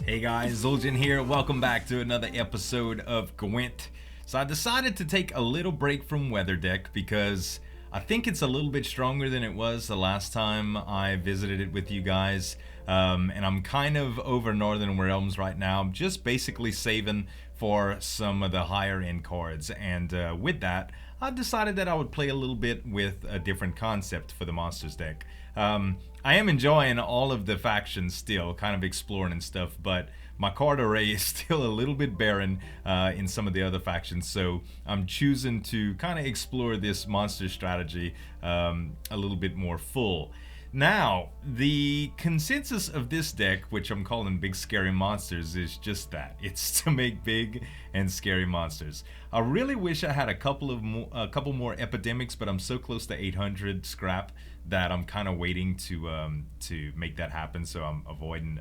Hey guys, Zul'jin here. Welcome back to another episode of Gwent. So I decided to take a little break from Weather Deck because I think it's a little bit stronger than it was the last time I visited it with you guys. And I'm kind of over Northern Realms right now. I'm just basically saving for some of the higher end cards. And with that, I decided that I would play a little bit with a different concept for the Monsters deck. I am enjoying all of the factions still, kind of exploring and stuff, but my card array is still a little bit barren in some of the other factions, so I'm choosing to kind of explore this monster strategy a little bit more full. Now, the consensus of this deck, which I'm calling Big Scary Monsters, is just that. It's to make big and scary monsters. I really wish I had a couple more epidemics, but I'm so close to 800 scrap that I'm kind of waiting to make that happen, so I'm avoiding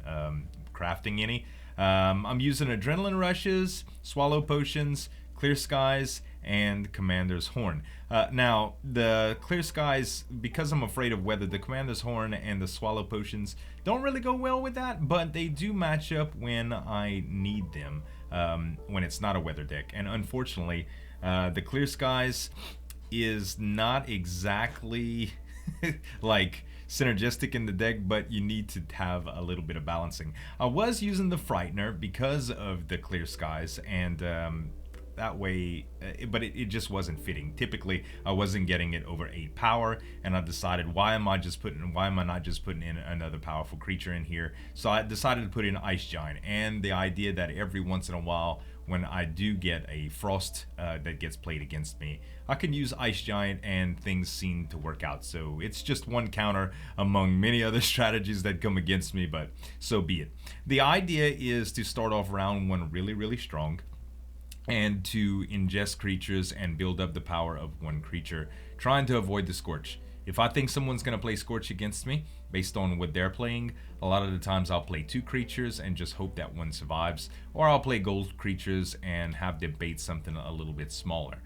crafting any. I'm using Adrenaline Rushes, Swallow Potions, Clear Skies, and Commander's Horn. Now, the Clear Skies, because I'm afraid of weather, the Commander's Horn and the Swallow Potions don't really go well with that, but they do match up when I need them, when it's not a weather deck. And unfortunately, the Clear Skies is not exactly like synergistic in the deck, but you need to have a little bit of balancing. I was using the Frightener because of the Clear Skies, and that way, but it just wasn't fitting. Typically, I wasn't getting it over 8 power, and I decided, why am I not just putting in another powerful creature in here? So I decided to put in Ice Giant, and the idea that every once in a while, when I do get a Frost that gets played against me, I can use Ice Giant and things seem to work out. So it's just one counter among many other strategies that come against me, but so be it. The idea is to start off round one really, really strong, and to ingest creatures and build up the power of one creature, trying to avoid the Scorch. If I think someone's going to play Scorch against me, based on what they're playing, a lot of the times I'll play 2 creatures and just hope that one survives, or I'll play gold creatures and have them bait something a little bit smaller.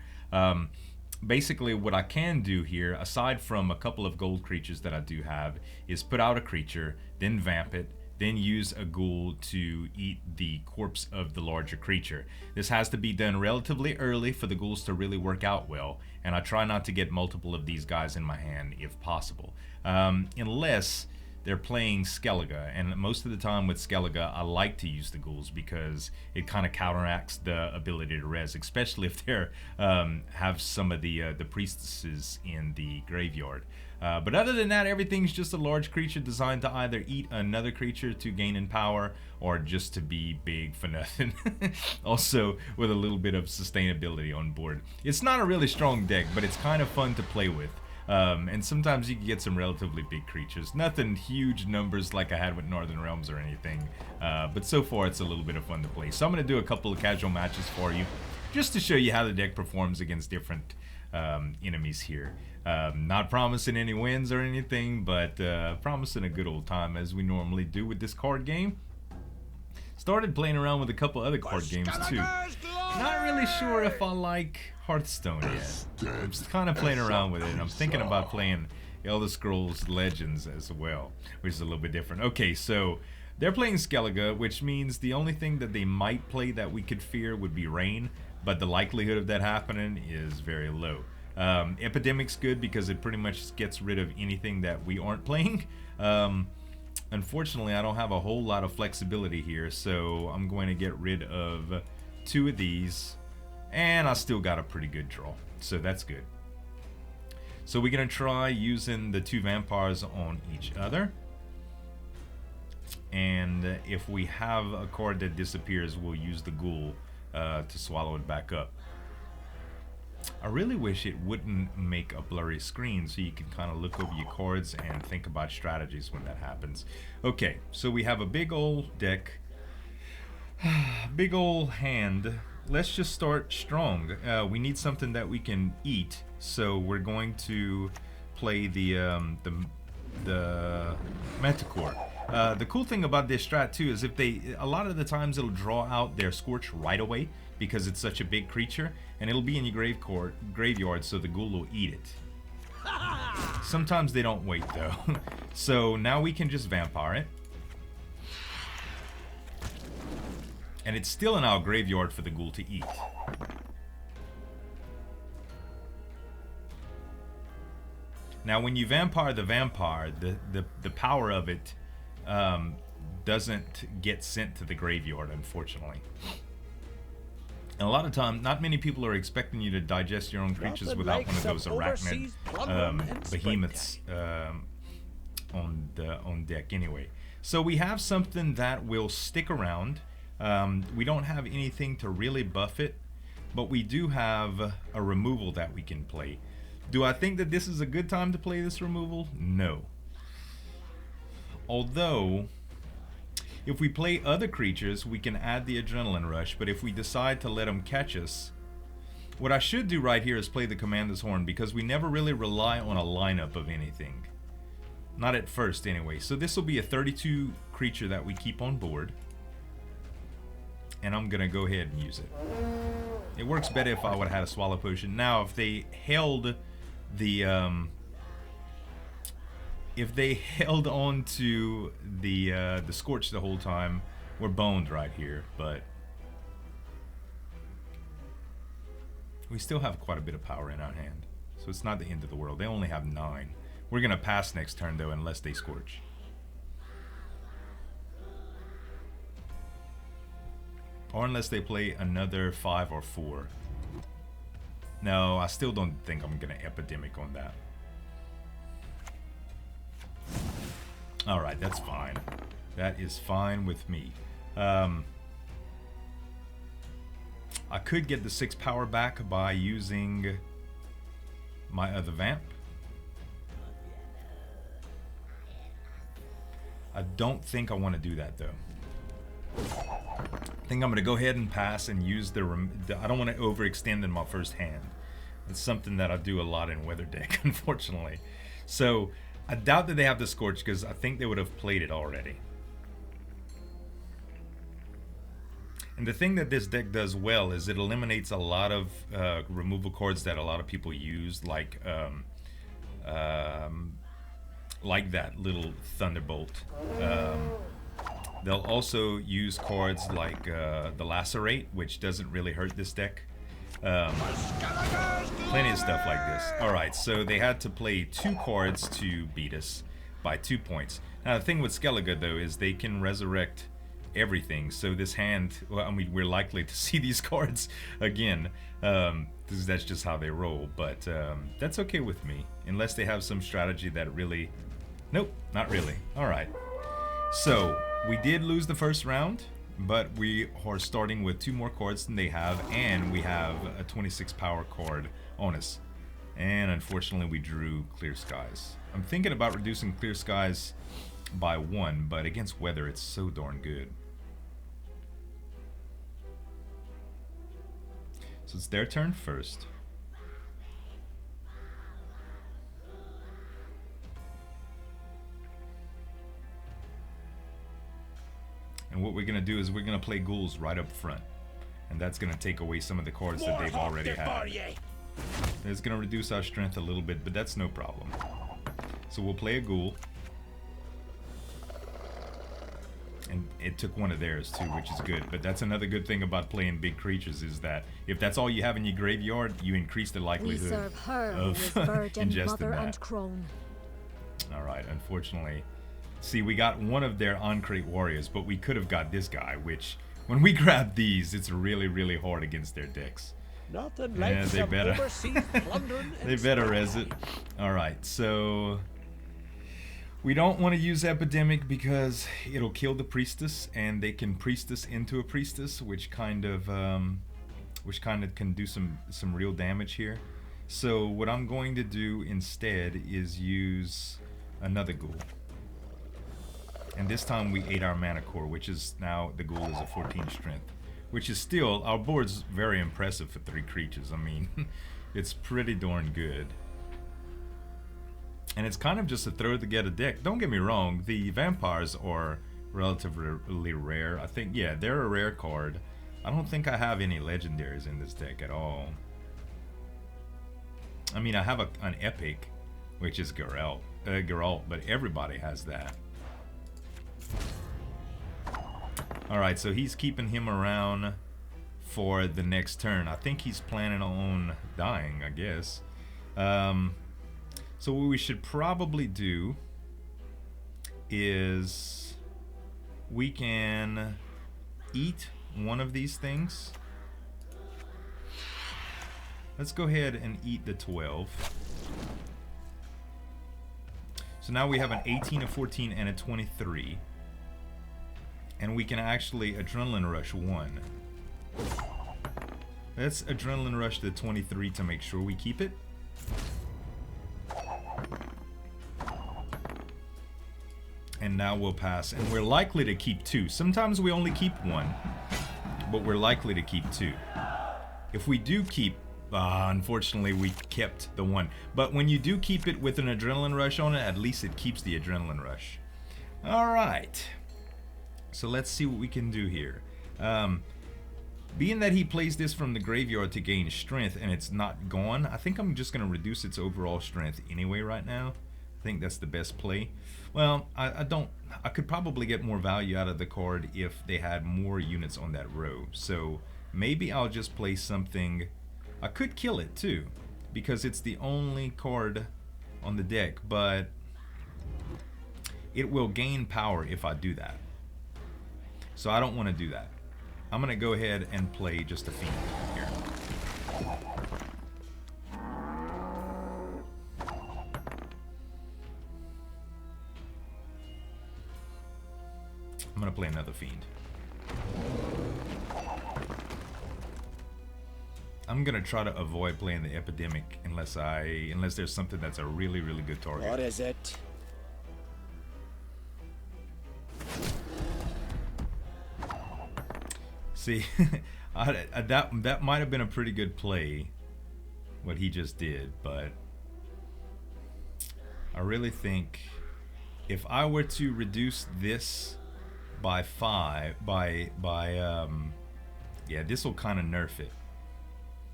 Basically, what I can do here, aside from a couple of gold creatures that I do have, is put out a creature, then vamp it, then use a ghoul to eat the corpse of the larger creature. This has to be done relatively early for the ghouls to really work out well, and I try not to get multiple of these guys in my hand if possible. Unless they're playing Skellige, and most of the time with Skellige I like to use the ghouls because it kind of counteracts the ability to res, especially if they have some of the priestesses in the graveyard. But other than that, everything's just a large creature designed to either eat another creature to gain in power, or just to be big for nothing. Also with a little bit of sustainability on board. It's not a really strong deck, but it's kind of fun to play with. And sometimes you can get some relatively big creatures. Nothing huge numbers like I had with Northern Realms or anything. But so far it's a little bit of fun to play. So I'm going to do a couple of casual matches for you, just to show you how the deck performs against different enemies here. Not promising any wins or anything, but promising a good old time as we normally do with this card game. Started playing around with a couple other card games too. Not really sure if I like Hearthstone yet. I'm just kind of playing around with it, and I'm thinking about playing Elder Scrolls Legends as well, which is a little bit different. Okay, so they're playing Skellige, which means the only thing that they might play that we could fear would be rain, but the likelihood of that happening is very low. Epidemic's good because it pretty much gets rid of anything that we aren't playing. Unfortunately, I don't have a whole lot of flexibility here, so I'm going to get rid of 2 of these, and I still got a pretty good draw, so that's good. So we're going to try using the 2 vampires on each other, and if we have a card that disappears, we'll use the ghoul to swallow it back up. I really wish it wouldn't make a blurry screen so you can kind of look over your cards and think about strategies when that happens. Okay, so we have a big old deck, big old hand. Let's just start strong. We need something that we can eat, so we're going to play the Manticore. The cool thing about this strat too is a lot of the times it'll draw out their Scorch right away because it's such a big creature, and it'll be in your graveyard, so the ghoul will eat it. Sometimes they don't wait though. So now we can just vampire it. And it's still in our graveyard for the ghoul to eat. Now, when you vampire the vampire, the power of it doesn't get sent to the graveyard, unfortunately. And a lot of time, not many people are expecting you to digest your own creatures without one of those arachnid behemoths on deck anyway. So we have something that will stick around. We don't have anything to really buff it, but we do have a removal that we can play. Do I think that this is a good time to play this removal? No. Although, if we play other creatures, we can add the adrenaline rush, but if we decide to let them catch us, what I should do right here is play the Commander's Horn, because we never really rely on a lineup of anything. Not at first, anyway. So this will be a 32 creature that we keep on board. And I'm gonna go ahead and use it. It works better if I would have had a Swallow Potion. Now, if they held the on to the Scorch the whole time, we're boned right here, but we still have quite a bit of power in our hand, so it's not the end of the world. They only have 9. We're gonna pass next turn though, unless they Scorch. Or unless they play another 5 or 4. No, I still don't think I'm gonna Epidemic on that. Alright, that's fine. That is fine with me. I could get the 6 power back by using my other vamp. I don't think I want to do that though. I think I'm going to go ahead and pass and use the I don't want to overextend in my first hand. It's something that I do a lot in Weather Deck, unfortunately. So I doubt that they have the Scorch, because I think they would have played it already. And the thing that this deck does well is it eliminates a lot of removal cards that a lot of people use, like that little Thunderbolt. They'll also use cards like the Lacerate, which doesn't really hurt this deck. Plenty of stuff like this. Alright, so they had to play 2 cards to beat us by 2 points. Now the thing with Skellige though is they can resurrect everything, so this hand, well, I mean, we're likely to see these cards again, because that's just how they roll, but that's okay with me, unless they have some strategy that really... Nope, not really. Alright, so we did lose the first round, but we are starting with 2 more cards than they have, and we have a 26 power card on us. And unfortunately we drew Clear Skies. I'm thinking about reducing Clear Skies by 1, but against Weather it's so darn good. So it's their turn first. And what we're going to do is we're going to play ghouls right up front. And that's going to take away some of the cards that they've already had. It's going to reduce our strength a little bit, but that's no problem. So we'll play a ghoul. And it took one of theirs too, which is good. But that's another good thing about playing big creatures, is that if that's all you have in your graveyard, you increase the likelihood of ingesting that. Alright, unfortunately... See, we got one of their on-crate warriors, but we could have got this guy, which, when we grab these, it's really, really hard against their decks. Nothing like yeah, they better. They better res it. Alright, so... we don't want to use Epidemic because it'll kill the priestess, and they can priestess into a priestess, which kind of can do some real damage here. So what I'm going to do instead is use another ghoul. And this time we ate our mana core, which is now, the ghoul is a 14 strength. Which is still, our board's very impressive for 3 creatures. I mean, it's pretty darn good. And it's kind of just a throw together deck. Don't get me wrong, the vampires are relatively rare. I think, yeah, they're a rare card. I don't think I have any legendaries in this deck at all. I mean, I have an epic, which is Geralt, but everybody has that. Alright, so he's keeping him around for the next turn. I think he's planning on dying, I guess. So what we should probably do is we can eat one of these things. Let's go ahead and eat the 12. So now we have an 18, a 14, and a 23. And we can actually adrenaline rush 1. Let's adrenaline rush the 23 to make sure we keep it. And now we'll pass. And we're likely to keep 2. Sometimes we only keep 1. But we're likely to keep 2. If we do keep... unfortunately, we kept the 1. But when you do keep it with an adrenaline rush on it, at least it keeps the adrenaline rush. Alright. So let's see what we can do here. Being that he plays this from the graveyard to gain strength and it's not gone, I think I'm just going to reduce its overall strength anyway right now. I think that's the best play. Well, I could probably get more value out of the card if they had more units on that row. So maybe I'll just play something. I could kill it too, because it's the only card on the deck, but it will gain power if I do that. So I don't want to do that. I'm going to go ahead and play just a Fiend here. I'm going to play another Fiend. I'm going to try to avoid playing the Epidemic unless there's something that's a really, really good target. What is it? See, that might have been a pretty good play, what he just did, but I really think if I were to reduce this by 5, yeah, this will kind of nerf it.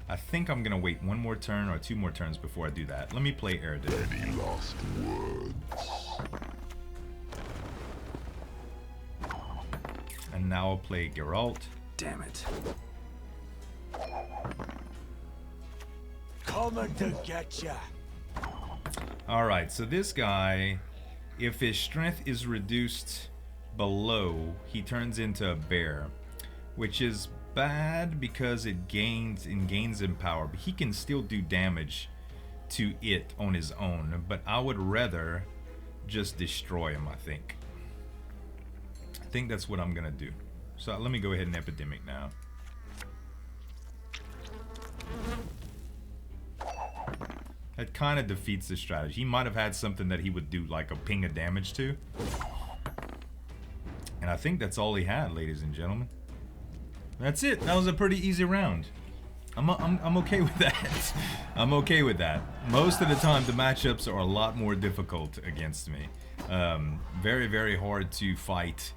I think I'm gonna wait 1 more turn or 2 more turns before I do that. Let me play Erudit. Any last words? And now I'll play Geralt. Damn it. Coming to get ya. Alright, so this guy, if his strength is reduced below, he turns into a bear, which is bad because it gains in power, but he can still do damage to it on his own. But I would rather just destroy him, I think. I think that's what I'm gonna do. So let me go ahead and Epidemic now. That kind of defeats the strategy. He might have had something that he would do like a ping of damage to. And I think that's all he had, ladies and gentlemen. That's it. That was a pretty easy round. I'm okay with that. I'm okay with that. Most of the time the matchups are a lot more difficult against me. Very, very hard to fight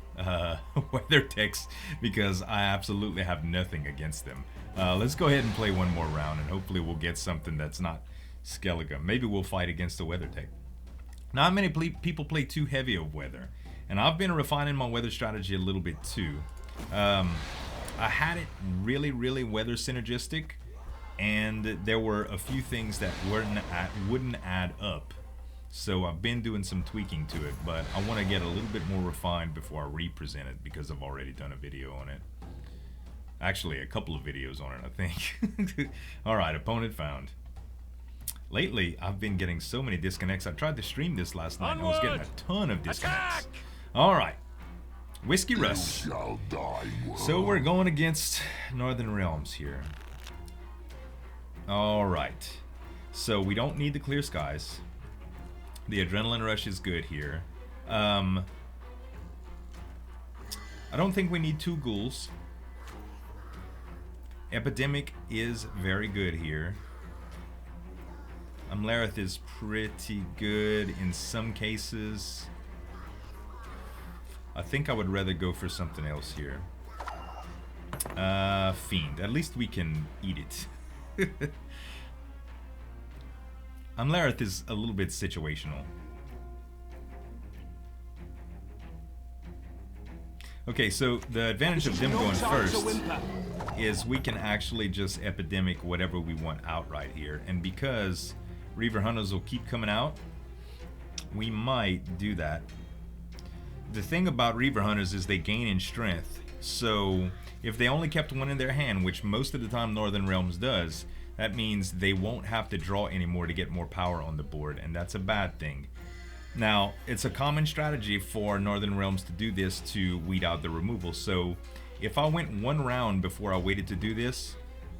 weather decks because I absolutely have nothing against them. Let's go ahead and play 1 more round and hopefully we'll get something that's not Skellige. Maybe we'll fight against the weather deck. Not many people play too heavy of weather, and I've been refining my weather strategy a little bit too. I had it really, really weather synergistic, and there were a few things that wouldn't add up. So I've been doing some tweaking to it, but I want to get a little bit more refined before I re-present it because I've already done a video on it. Actually, a couple of videos on it, I think. Alright, opponent found. Lately, I've been getting so many disconnects. I tried to stream this last night and I was getting a ton of disconnects. Alright. Whiskey Russ. So we're going against Northern Realms here. Alright. So we don't need the clear skies. The adrenaline rush is good here. I don't think we need 2 ghouls. Epidemic is very good here. Amlareth is pretty good in some cases. I think I would rather go for something else here. Fiend. At least we can eat it. Amlareth is a little bit situational. Okay, so the advantage of them going first is we can actually just epidemic whatever we want outright here. And because Reaver Hunters will keep coming out, we might do that. The thing about Reaver Hunters is they gain in strength. So if they only kept one in their hand, which most of the time Northern Realms does, that means they won't have to draw anymore to get more power on the board, and that's a bad thing. Now, it's a common strategy for Northern Realms to do this to weed out the removal. So if I went one round before I waited to do this,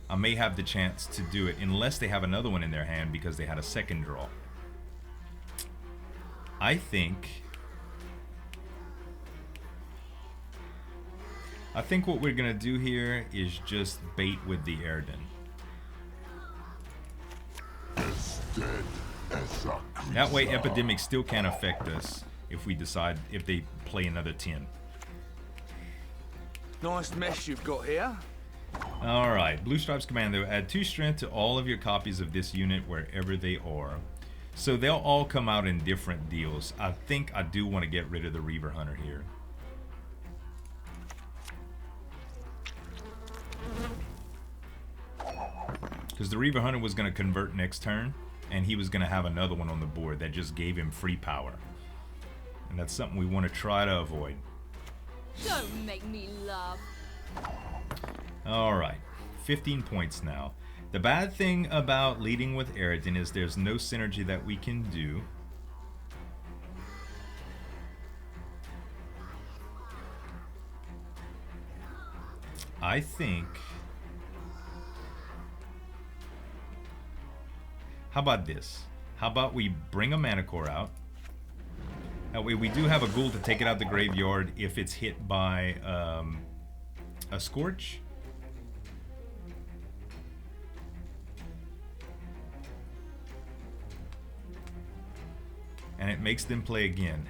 I may have the chance to do it, unless they have another one in their hand because they had a second draw. I think what we're gonna do here is just bait with the Erden. That way epidemic still can't affect us if we decide, if they play another 10. Nice mess you've got here. Alright, Blue Stripes Commando, add 2 strength to all of your copies of this unit wherever they are. So they'll all come out in different deals. I think I do want to get rid of the Reaver Hunter here. Because the Reaver Hunter was going to convert next turn, and he was going to have another one on the board that just gave him free power. And that's something we want to try to avoid. Don't make me laugh. Alright, 15 points now. The bad thing about leading with Eridan is there's no synergy that we can do. I think... How about this? How about we bring a Mana Core out? That way we do have a ghoul to take it out the graveyard if it's hit by a Scorch. And it makes them play again.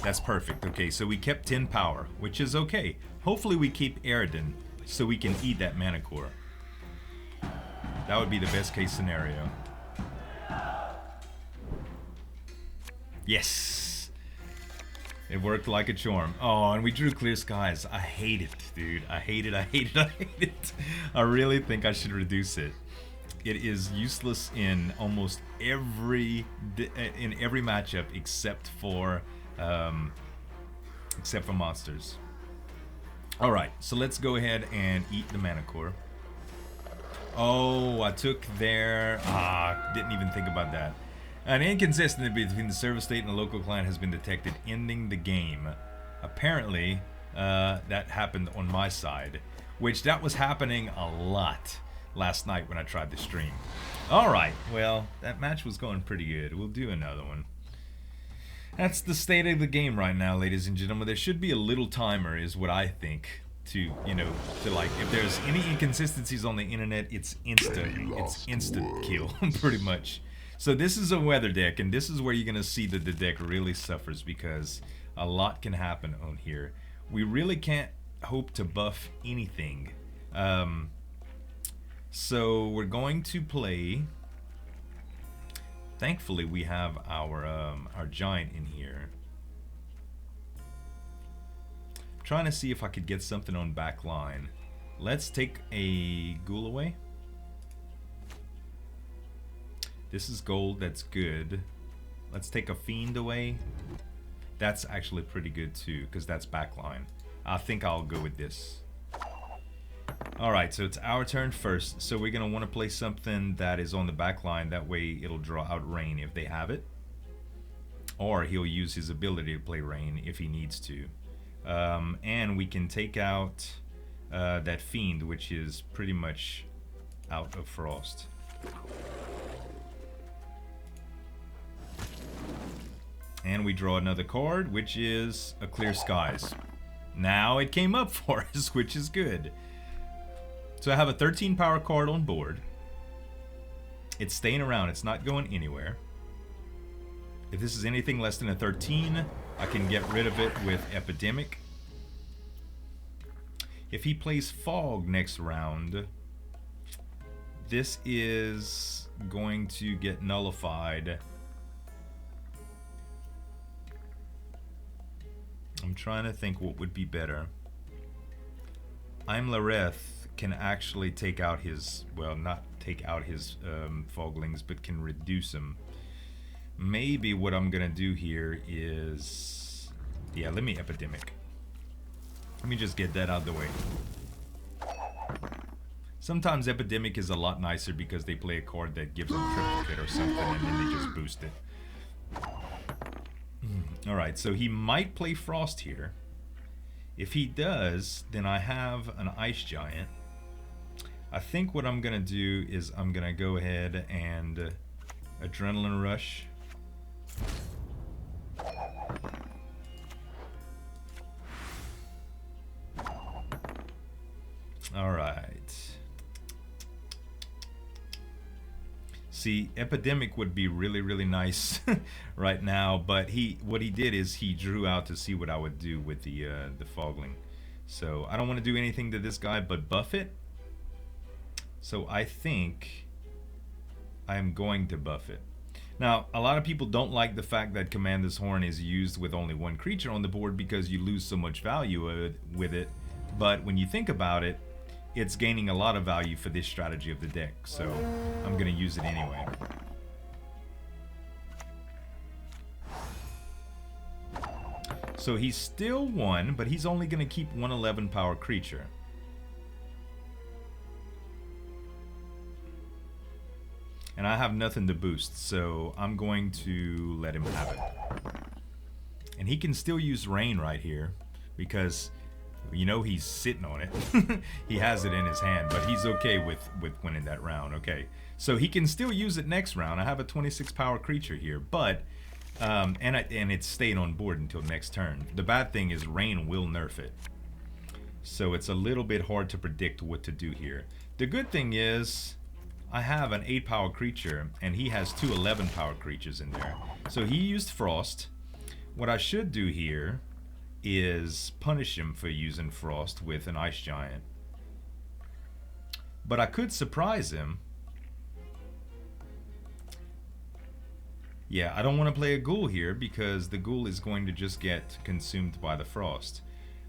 That's perfect. Okay, so we kept 10 power, which is okay. Hopefully we keep Eridan so we can eat that Mana Core. That would be the best case scenario. Yes! It worked like a charm. Oh, and we drew Clear Skies. I hate it, dude. I hate it, I hate it, I hate it. I really think I should reduce it. It is useless in almost every matchup except for monsters. All right, so let's go ahead and eat the Mana Core. Oh, I took their... didn't even think about that. An inconsistency between the server state and the local client has been detected, ending the game. Apparently, that happened on my side, which that was happening a lot last night when I tried to stream. Alright, well, that match was going pretty good. We'll do another one. That's the state of the game right now, ladies and gentlemen. There should be a little timer, is what I think, to, you know, to like, if there's any inconsistencies on the internet, it's instant kill, pretty much. So this is a weather deck, and this is where you're going to see that the deck really suffers, because a lot can happen on here. We really can't hope to buff anything. So we're going to play... Thankfully, we have our giant in here. Trying to see if I could get something on back line. Let's take a ghoul away. This is gold, that's good. Let's take a fiend away. That's actually pretty good too, because that's backline. I think I'll go with this. Alright, so it's our turn first. So we're going to want to play something that is on the back line. That way it'll draw out rain if they have it. Or he'll use his ability to play rain if he needs to. And we can take out that fiend, which is pretty much out of frost. And we draw another card, which is a Clear Skies. Now it came up for us, which is good. So I have a 13 power card on board. It's staying around, it's not going anywhere. If this is anything less than a 13, I can get rid of it with Epidemic. If he plays Fog next round, this is going to get nullified. I'm trying to think what would be better. I'm Lareth can actually take out his, well, not take out his foglings, but can reduce them. Maybe what I'm gonna do here is, yeah, let me epidemic. Let me just get that out of the way. Sometimes epidemic is a lot nicer because they play a card that gives them triplicate or something, and then they just boost it. Alright, so he might play Frost here. If he does, then I have an Ice Giant. I think what I'm gonna do is I'm gonna go ahead and Adrenaline Rush. Alright. See, Epidemic would be really, really nice right now, but what he did is he drew out to see what I would do with the Fogling. So I don't want to do anything to this guy but buff it. So I think I'm going to buff it. Now, a lot of people don't like the fact that Commander's Horn is used with only one creature on the board because you lose so much value with it. But when you think about it, it's gaining a lot of value for this strategy of the deck, so I'm going to use it anyway. So he's still 1, but he's only going to keep 1 11 power creature. And I have nothing to boost, so I'm going to let him have it. And he can still use Rain right here, because you know he's sitting on it. He has it in his hand, but he's okay with winning that round. Okay, so he can still use it next round. I have a 26 power creature here, but and it's staying on board until next turn. The bad thing is Rain will nerf it, so it's a little bit hard to predict what to do here. The good thing is I have an 8 power creature, and he has 2 11 power creatures in there. So he used Frost. What I should do here is punish him for using Frost with an Ice Giant. But I could surprise him. Yeah, I don't want to play a Ghoul here because the Ghoul is going to just get consumed by the Frost.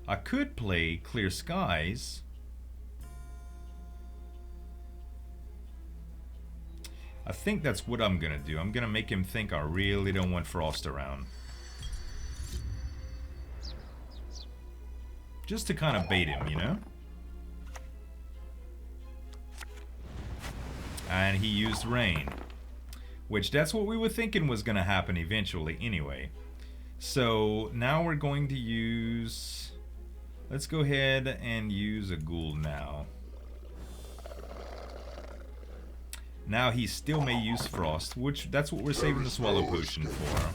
I could play Clear Skies. I think that's what I'm going to do. I'm going to make him think I really don't want Frost around. Just to kind of bait him, you know? And he used Rain. Which, that's what we were thinking was going to happen eventually anyway. So, now we're going to use... Let's go ahead and use a Ghoul now. Now he still may use Frost, which that's what we're saving the Swallow Potion for.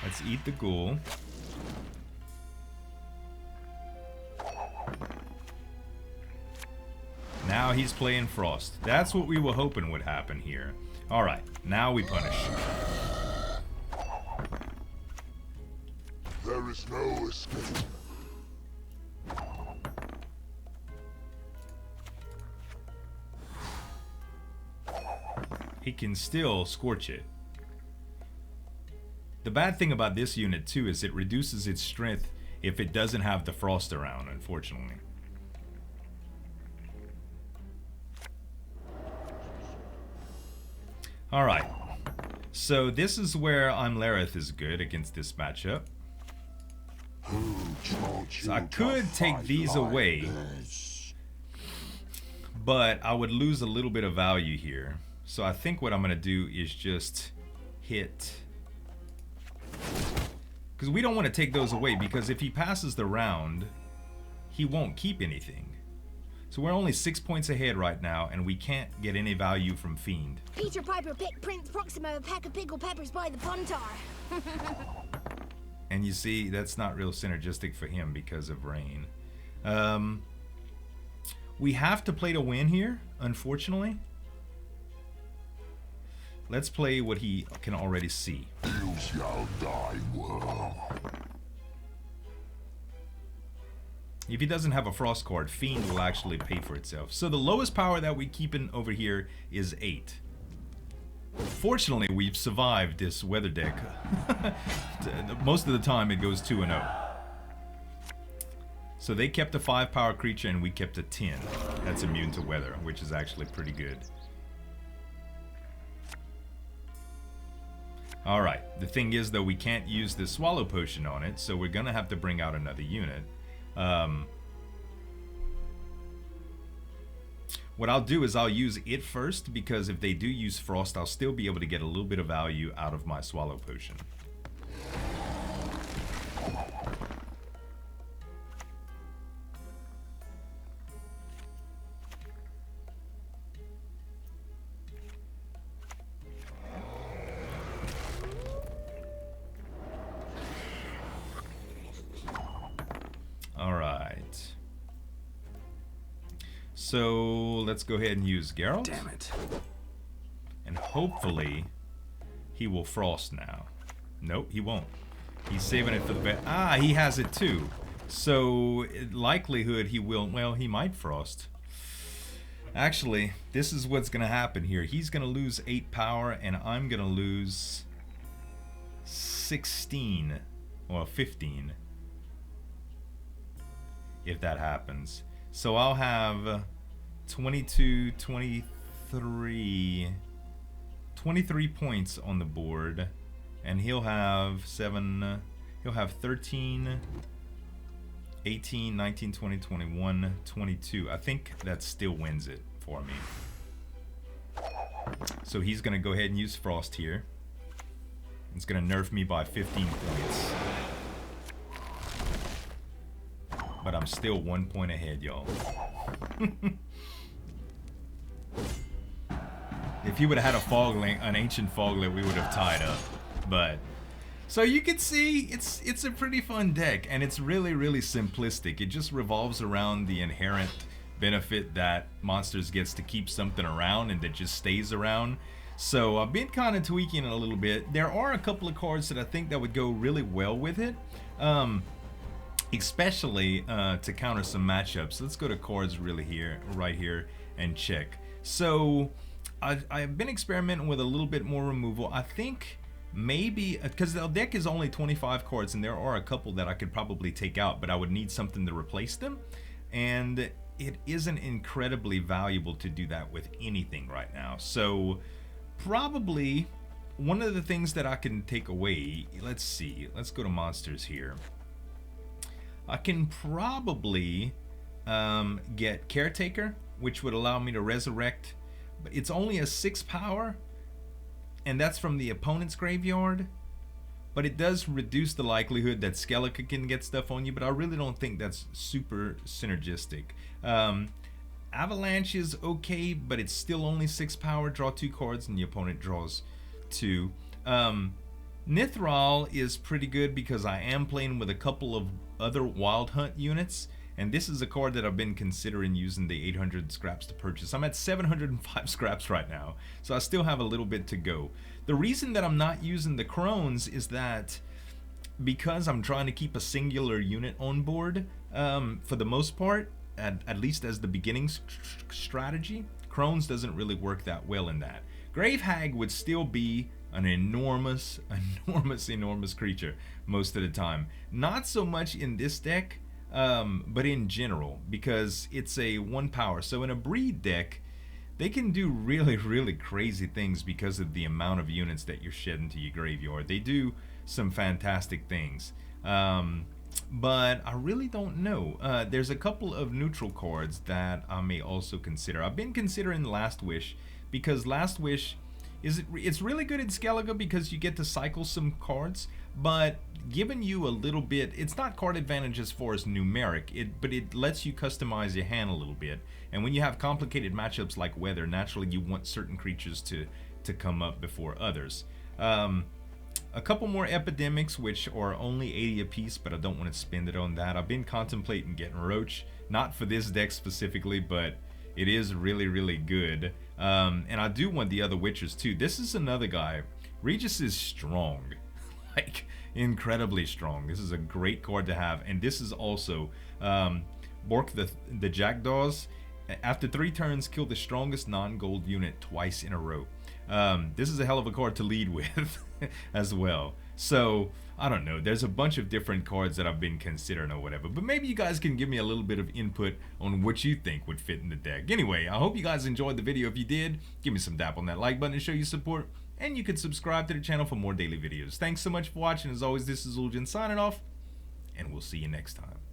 Let's eat the Ghoul. Now he's playing Frost. That's what we were hoping would happen here. Alright, now we punish. There is no escape. He can still Scorch it. The bad thing about this unit too is it reduces its strength if it doesn't have the Frost around, unfortunately. Alright, so this is where Lareth is good against this matchup. So I could take these away, but I would lose a little bit of value here. So I think what I'm going to do is just hit... Because we don't want to take those away, because if he passes the round, he won't keep anything. So we're only 6 points ahead right now, and we can't get any value from Fiend. Peter Piper picked Prince Proxima a pack of pickle peppers by the puntar. And you see, that's not real synergistic for him because of Rain. We have to play to win here, unfortunately. Let's play what he can already see. You shall die, world. If he doesn't have a Frost card, Fiend will actually pay for itself. So the lowest power that we keep in over here is 8. Fortunately, we've survived this weather deck. Most of the time it goes 2-0. So they kept a 5-power creature and we kept a 10 that's immune to weather, which is actually pretty good. Alright, the thing is though, we can't use the swallow potion on it, so we're gonna have to bring out another unit. What I'll do is I'll use it first, because if they do use frost, I'll still be able to get a little bit of value out of my swallow potion. Alright. So let's go ahead and use Geralt. Damn it. And hopefully he will frost now. Nope, he won't. He's saving it for the best. Ah, he has it too. So likelihood he will, well, he might frost. Actually, this is what's gonna happen here. He's gonna lose 8 power and I'm gonna lose 16 or 15 if that happens. So I'll have 22, 23 points on the board, and he'll have 7, he'll have 13, 18, 19, 20, 21, 22. I think that still wins it for me. So he's gonna go ahead and use Frost here. It's gonna nerf me by 15 points. But I'm still 1 point ahead, y'all. If he would have had a fogling, an ancient foglet, we would have tied up. But so you can see it's a pretty fun deck, and it's really simplistic. It just revolves around the inherent benefit that monsters gets to keep something around and that just stays around. So I've been kind of tweaking it a little bit. There are a couple of cards that I think that would go really well with it. Especially to counter some matchups. Let's go to cards right here and check. So I've been experimenting with a little bit more removal. I think maybe because the deck is only 25 cards and there are a couple that I could probably take out, but I would need something to replace them, and it isn't incredibly valuable to do that with anything right now. So probably one of the things that I can take away, let's see, let's go to monsters here. I can probably get Caretaker, which would allow me to resurrect, but it's only a 6 power, and that's from the opponent's graveyard. But it does reduce the likelihood that Skellige can get stuff on you, but I really don't think that's super synergistic. Avalanche is okay, but it's still only 6 power, draw 2 cards, and the opponent draws 2. Nilfgaard is pretty good because I am playing with a couple of other Wild Hunt units, and this is a card that I've been considering using the 800 scraps to purchase. I'm at 705 scraps right now, so I still have a little bit to go. The reason that I'm not using the Crones is that because I'm trying to keep a singular unit on board for the most part, at least as the beginning strategy. Crones doesn't really work that well in that. Grave Hag would still be an enormous creature most of the time. Not so much in this deck, but in general, because it's a 1 power. So in a breed deck, they can do really crazy things because of the amount of units that you're shedding to your graveyard. They do some fantastic things. But I really don't know. There's a couple of neutral cards that I may also consider. I've been considering Last Wish, because Last Wish it's really good in Skellige because you get to cycle some cards, but giving you a little bit, it's not card advantage as far as numeric, but it lets you customize your hand a little bit. And when you have complicated matchups like weather, naturally you want certain creatures to come up before others. A couple more epidemics, which are only 80 apiece, but I don't want to spend it on that. I've been contemplating getting Roach, not for this deck specifically, but it is really good. And I do want the other Witchers too. This is another guy. Regis is strong, like incredibly strong. This is a great card to have, and this is also Bork the Jackdaws. After 3 turns, kill the strongest non-gold unit twice in a row. this is a hell of a card to lead with as well. So I don't know, there's a bunch of different cards that I've been considering or whatever, but maybe you guys can give me a little bit of input on what you think would fit in the deck. Anyway, I hope you guys enjoyed the video. If you did, give me some dap on that like button to show your support, and you can subscribe to the channel for more daily videos. Thanks so much for watching. As always, this is Uljin signing off, and we'll see you next time.